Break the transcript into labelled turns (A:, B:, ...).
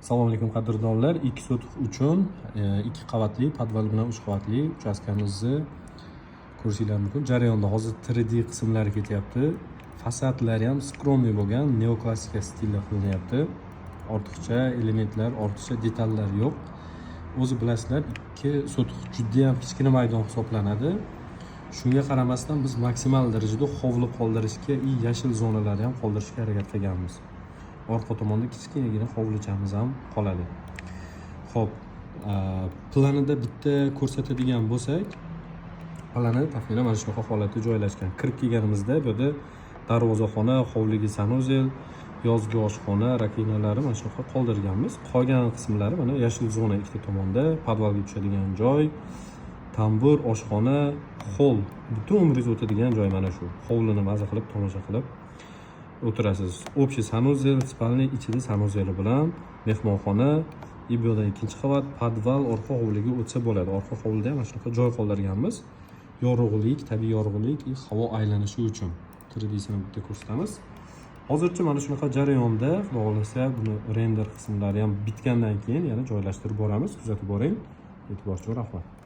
A: Assalomu alaykum qadrdonlar. 2 sotix uchun 2 qavatli, podval bilan 3 qavatli uchastkamizni ko'rishingiz mumkin. Jarayonda hozir 3D qismlari ketyapti. Fasadlari ham skromniy bo'lgan, neoklassika stilda qilinyapti. Ortiqcha elementlar, ortiqcha detallar yo'q. O'zi bilasizlar, 2 sotix juda ham kichkina maydon hisoblanadi. Shunga qaramasdan biz maksimal darajada hovli qoldirishga, yashil zonalarni ham qoldirishga harakat qilganmiz. Orqa tomonda kichkinagina hovlichamiz ham qoladi. Xo'p, planida bitta ko'rsatadigan bo'lsak, planida taxminan mana shunaqa holatda joylashgan. Kirib kelganimizda bu yerda darvozaxona, hovliga sanuzel, yozgi oshxona, rakinalari mana shunaqa qoldirganmiz. Qolgan qismlari mana yashil zona ikkita tomonda, podvalga tushadigan joy, tambur, oshxona, hol, butun umringiz o'tadigan joy mana shu. Hovlini maza qilib, tomosha qilib o'tirasiz. Общий sanuzel, spalniy ichida sanuzeli bilan mehmonxona, ibyodan 2-qavat, podval, orqa hovliga o'tsa bo'ladi. Orqa hovlida ham mana shunaqa joy qoldirganmiz. Yorug'lik, tabiiy yorug'lik, havo aylanishi uchun. 3D'sini bitta ko'rsatamiz. Hozircha mana shunaqa jarayonda, xudo xolasa, buni render qismlari ham bitgandan keyin yana joylashtirib boramiz. Kuzatib boring. E'tibor uchun rahmat.